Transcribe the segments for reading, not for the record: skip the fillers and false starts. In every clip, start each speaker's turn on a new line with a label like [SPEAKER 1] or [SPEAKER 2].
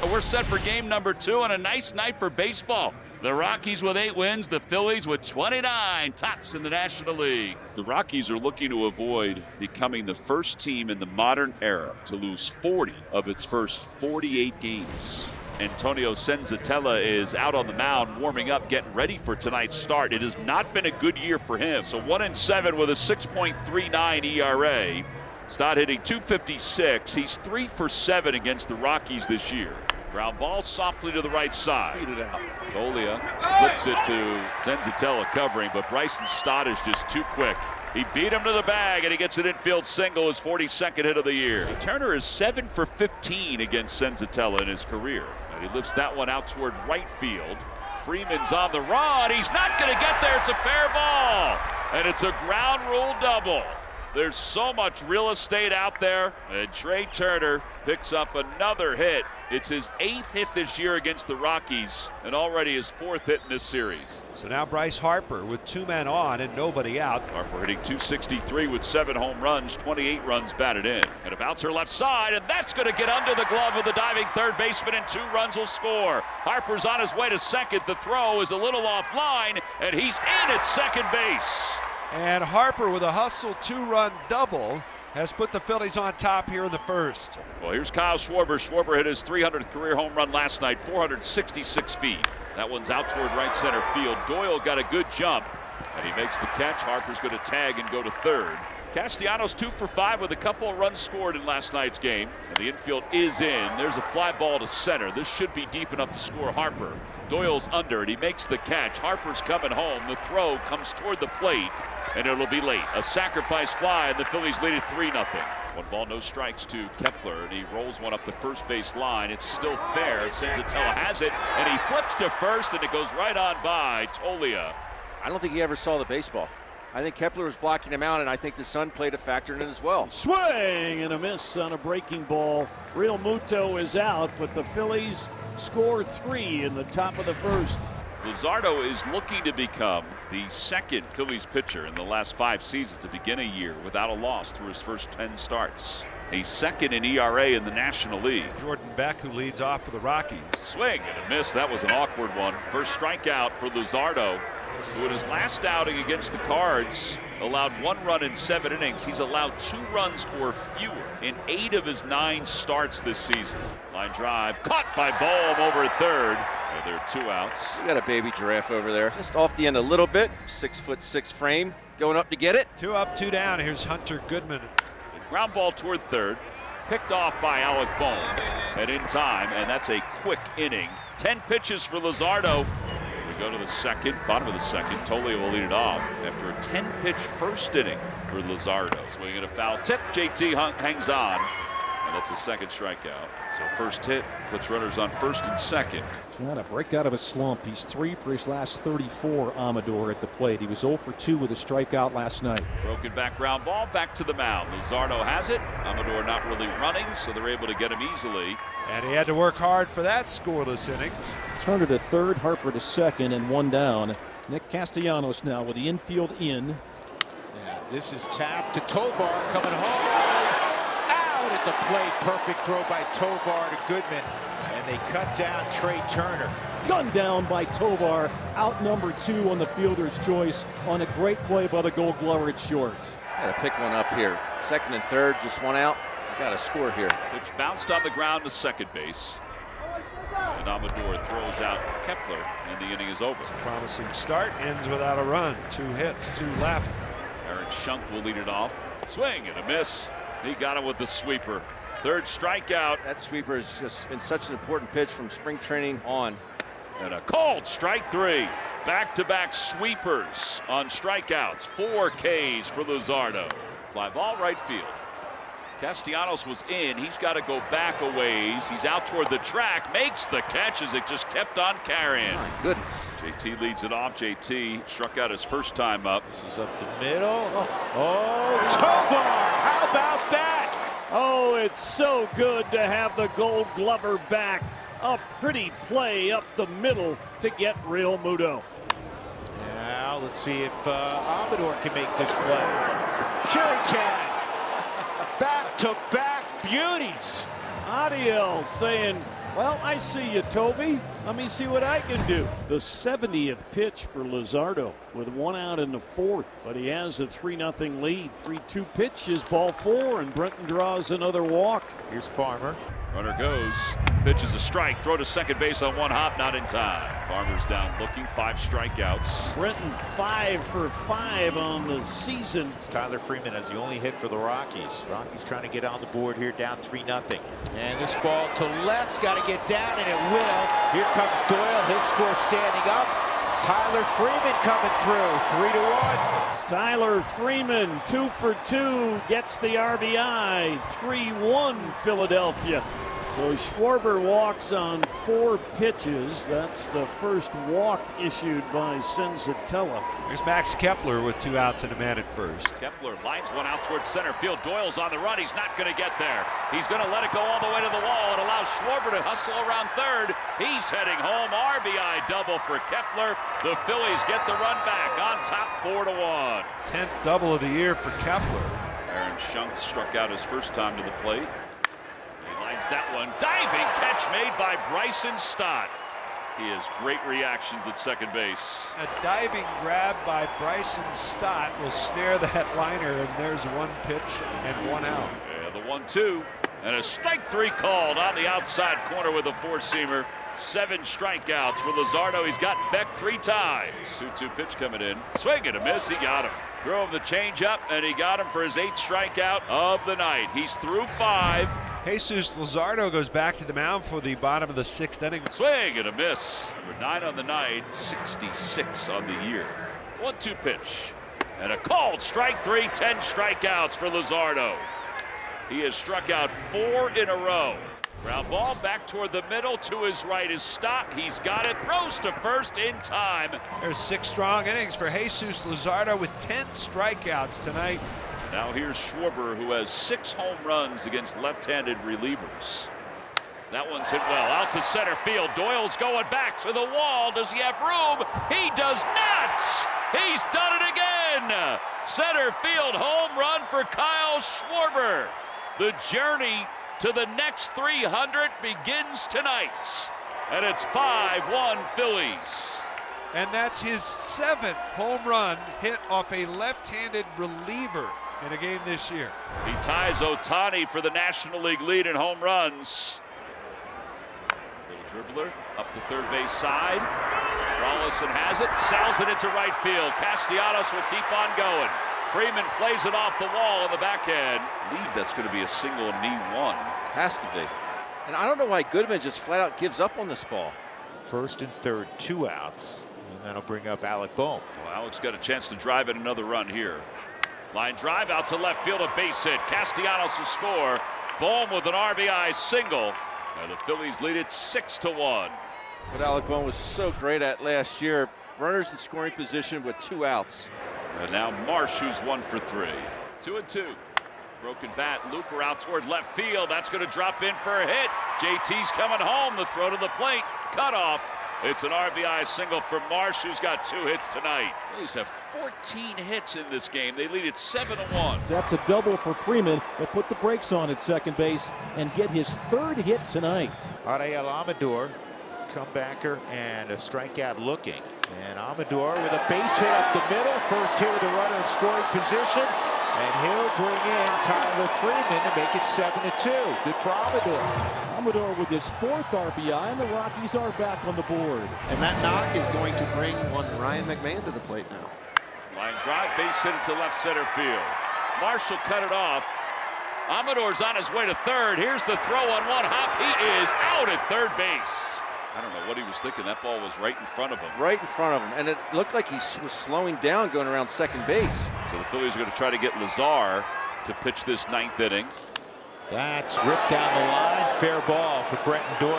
[SPEAKER 1] We're set for game number 2 and a nice night for baseball. The Rockies with 8 wins, the Phillies with 29, tops in the National League. The Rockies are looking to avoid becoming the first team in the modern era to lose 40 of its first 48 games. Antonio Senzatella is out on the mound, warming up, getting ready for tonight's start. It has not been a good year for him. So 1-7 with a 6.39 ERA. Stott hitting .256. He's 3 for 7 against the Rockies this year. Ground ball softly to the right side. Tolia flips it to Senzatella covering, but Bryson Stott is just too quick. He beat him to the bag, and he gets an infield single, his 42nd hit of the year. Turner is 7 for 15 against Senzatella in his career. And he lifts that one out toward right field. Freeman's on the run. He's not going to get there. It's a fair ball. And it's a ground rule double. There's so much real estate out there. And Trey Turner picks up another hit. It's his 8th hit this year against the Rockies, and already his 4th hit in this series.
[SPEAKER 2] So now Bryce Harper with 2 men on and nobody out.
[SPEAKER 1] Harper hitting .263 with 7 home runs, 28 runs batted in. And a bouncer left side, and that's going to get under the glove of the diving third baseman, and 2 runs will score. Harper's on his way to second. The throw is a little offline, and he's in at second base.
[SPEAKER 2] And Harper with a hustle 2-run double has put the Phillies on top here in the first.
[SPEAKER 1] Well, here's Kyle Schwarber. Schwarber hit his 300th career home run last night, 466 feet. That one's out toward right center field. Doyle got a good jump, and he makes the catch. Harper's going to tag and go to third. Castellanos 2 for 5 with a couple of runs scored in last night's game. And the infield is in. There's a fly ball to center. This should be deep enough to score Harper. Doyle's under it. He makes the catch. Harper's coming home. The throw comes toward the plate, and it'll be late. A sacrifice fly, and the Phillies lead it 3-0. 1 ball, no strikes to Kepler, and he rolls one up the first base line. It's still fair. Senzatella has it, and he flips to first, and it goes right on by Tolia.
[SPEAKER 3] I don't think he ever saw the baseball. I think Kepler was blocking him out, and I think the sun played a factor in it as well.
[SPEAKER 4] Swing and a miss on a breaking ball. Real Muto is out, but the Phillies score 3 in the top of the first.
[SPEAKER 1] Luzardo is looking to become the second Phillies pitcher in the last 5 seasons to begin a year without a loss through his first 10 starts. He's second in ERA in the National League.
[SPEAKER 2] Jordan Beck, who leads off for the Rockies.
[SPEAKER 1] Swing and a miss. That was an awkward one. First strikeout for Luzardo, who in his last outing against the Cards allowed 1 run in 7 innings. He's allowed 2 runs or fewer in 8 of his 9 starts this season. Line drive caught by Bohm over at third. And there are 2 outs.
[SPEAKER 3] You got a baby giraffe over there, just off the end a little bit. 6'6" frame, going up to get it.
[SPEAKER 2] 2 up, 2 down. Here's Hunter Goodman.
[SPEAKER 1] Ground ball toward third, picked off by Alec Bohm, and in time, and that's a quick inning. 10 pitches for Luzardo. We go to the second, bottom of the second. Tolia will lead it off after a 10-pitch first inning for Luzardo. Swinging a foul tip, JT hangs on, and that's a second strikeout. So first hit puts runners on first and second.
[SPEAKER 4] Trying to break out of a slump. He's 3 for his last 34, Amador at the plate. He was 0 for 2 with a strikeout last night.
[SPEAKER 1] Broken back ground ball, back to the mound. Luzardo has it. Amador not really running, so they're able to get him easily.
[SPEAKER 2] And he had to work hard for that scoreless inning.
[SPEAKER 4] Turner to third, Harper to second, and 1 down. Nick Castellanos now with the infield in.
[SPEAKER 5] Yeah, this is tapped to Tovar coming home. Out at the plate. Perfect throw by Tovar to Goodman. And they cut down Trey Turner.
[SPEAKER 4] Gunned down by Tovar. Out number 2 on the fielder's choice on a great play by the Gold Glover at short.
[SPEAKER 3] Got to pick one up here. Second and third, just 1 out. Got to score here.
[SPEAKER 1] Pitch bounced on the ground to second base. And Amador throws out Kepler, and the inning is over.
[SPEAKER 2] Promising start, ends without a run. 2 hits, 2 left.
[SPEAKER 1] Aaron Schunk will lead it off. Swing and a miss. He got him with the sweeper. Third strikeout.
[SPEAKER 3] That sweeper has just been such an important pitch from spring training on.
[SPEAKER 1] And a called strike 3. Back-to-back sweepers on strikeouts. 4 Ks for Luzardo. Fly ball right field. Castellanos was in. He's got to go back a ways. He's out toward the track. Makes the catch as it just kept on carrying.
[SPEAKER 3] My goodness.
[SPEAKER 1] JT leads it off. JT struck out his first time up.
[SPEAKER 5] This is up the middle. Oh, Tovar! How about that?
[SPEAKER 4] Oh, it's so good to have the Gold Glover back. A pretty play up the middle to get Real Muto.
[SPEAKER 5] Now let's see if Amador can make this play. Sure he can. Back-to-back beauties.
[SPEAKER 4] Adiel saying Well, I see you, Tovey. Let me see what I can do. The 70th pitch for Luzardo with 1 out in the 4th, but he has a 3-0 lead. 3-2 pitch is ball 4, and Brenton draws another walk.
[SPEAKER 5] Here's Farmer.
[SPEAKER 1] Runner goes. Pitch is a strike. Throw to second base on 1 hop, not in time. Farmer's down looking. 5 strikeouts.
[SPEAKER 4] Brenton 5 for 5 on the season.
[SPEAKER 5] Tyler Freeman has the only hit for the Rockies. Rockies trying to get on the board here, down 3-0. And this ball to left's got to get down, and it will. Here comes Doyle. He'll score standing up. Tyler Freeman coming through. 3-1.
[SPEAKER 4] Tyler Freeman 2 for 2 gets the RBI. 3-1 Philadelphia. So Schwarber walks on 4 pitches. That's the first walk issued by Senzatella.
[SPEAKER 2] Here's Max Kepler with 2 outs and a man at first.
[SPEAKER 1] Kepler lines one out towards center field. Doyle's on the run. He's not going to get there. He's going to let it go all the way to the wall and allow Schwarber to hustle around third. He's heading home. RBI double for Kepler. The Phillies get the run back on top 4-1.
[SPEAKER 2] 10th double of the year for Kepler.
[SPEAKER 1] Aaron Schunk struck out his first time to the plate. That one. Diving catch made by Bryson Stott. He has great reactions at second base.
[SPEAKER 2] A diving grab by Bryson Stott will snare that liner, and there's 1 pitch and 1 out.
[SPEAKER 1] Yeah, the 1-2 and a strike 3 called on the outside corner with a 4-seamer. 7 strikeouts for Luzardo. He's got Beck 3 times. 2-2 pitch coming in. Swing and a miss. He got him. Throw him the changeup, and he got him for his 8th strikeout of the night. He's through 5.
[SPEAKER 2] Jesus Luzardo goes back to the mound for the bottom of the 6th inning.
[SPEAKER 1] Swing and a miss. Number 9 on the night, 66 on the year. 1-2 pitch. And a called strike 3, 10 strikeouts for Luzardo. He has struck out 4 in a row. Ground ball back toward the middle. To his right is Stott. He's got it. Throws to first in time.
[SPEAKER 2] There's 6 strong innings for Jesus Luzardo with 10 strikeouts tonight.
[SPEAKER 1] Now here's Schwarber, who has 6 home runs against left-handed relievers. That one's hit well. Out to center field. Doyle's going back to the wall. Does he have room? He does not! He's done it again! Center field home run for Kyle Schwarber. The journey to the next 300 begins tonight. And it's 5-1 Phillies.
[SPEAKER 2] And that's his 7th home run hit off a left-handed reliever in a game this year.
[SPEAKER 1] He ties Ohtani for the National League lead in home runs. Little dribbler up the third base side. Rollison has it, sells it into right field. Castellanos will keep on going. Freeman plays it off the wall in the backhand. I believe that's going to be a single knee 1.
[SPEAKER 3] Has to be. And I don't know why Goodman just flat out gives up on this ball.
[SPEAKER 5] 1st and 3rd, 2 outs. And that'll bring up Alec Bohm.
[SPEAKER 1] Well, Alex got a chance to drive in another run here. Line drive out to left field, a base hit. Castellanos will score. Bohm with an RBI single. And the Phillies lead it 6-1.
[SPEAKER 3] What Alec Bohm was so great at last year. Runners in scoring position with 2 outs.
[SPEAKER 1] And now Marsh, who's 1 for 3. 2-2. Broken bat, looper out toward left field. That's going to drop in for a hit. JT's coming home. The throw to the plate. Cut off. It's an RBI single for Marsh, who's got 2 hits tonight. Phillies have 14 hits in this game. They lead it 7-1.
[SPEAKER 6] That's a double for Freeman. He'll put the brakes on at second base and get his 3rd hit tonight.
[SPEAKER 5] Ariel Amador, comebacker and a strikeout looking. And Amador with a base hit up the middle. First hit of the runner in scoring position. And he'll bring in Tyler Freeman to make it 7-2. Good for Amador.
[SPEAKER 6] Amador with his 4th RBI, and the Rockies are back on the board.
[SPEAKER 7] And that knock is going to bring one Ryan McMahon to the plate now.
[SPEAKER 1] Line drive, base hit into left center field. Marshall cut it off. Amador's on his way to third. Here's the throw on 1 hop. He is out at third base. I don't know what he was thinking. That ball was right in front of him.
[SPEAKER 3] Right in front of him. And it looked like he was slowing down going around second base.
[SPEAKER 1] So the Phillies are going to try to get Lazar to pitch this 9th inning.
[SPEAKER 5] That's ripped down the line. Fair ball for Brenton Doyle.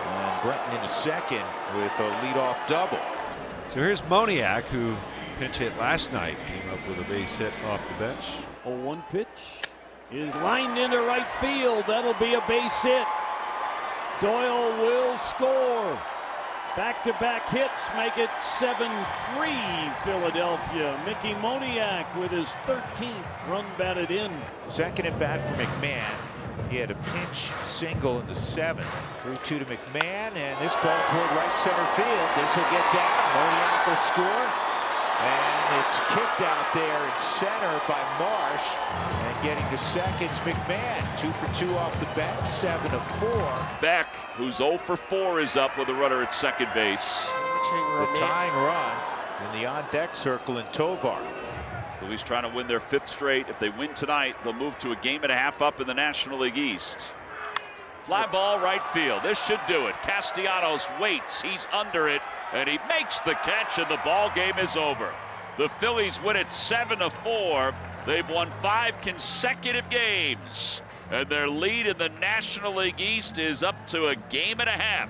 [SPEAKER 5] And Brenton in the second with a leadoff double.
[SPEAKER 2] So here's Moniak, who pinch hit last night, came up with a base hit off the bench.
[SPEAKER 4] 0-1 pitch is lined into right field. That'll be a base hit. Doyle will score. Back-to-back hits make it 7-3 Philadelphia. Mickey Moniak with his 13th run batted in.
[SPEAKER 5] Second at bat for McMahon. He had a pinch single in the 7th. 3-2 to McMahon, and this ball toward right center field. This will get down. Moniak will score. And it's kicked out there in center by Marsh. And getting to second's McMahon. 2 for 2 off the bench, 7 of 4.
[SPEAKER 1] Beck, who's 0 for 4, is up with a runner at second base.
[SPEAKER 5] The tying run in the on-deck circle in Tovar.
[SPEAKER 1] Phillies trying to win their 5th straight. If they win tonight, they'll move to a game and a half up in the National League East. Fly ball right field. This should do it. Castellanos waits. He's under it, and he makes the catch, and the ball game is over. The Phillies win it 7 of 4. They've won 5 consecutive games, and their lead in the National League East is up to a game and a half.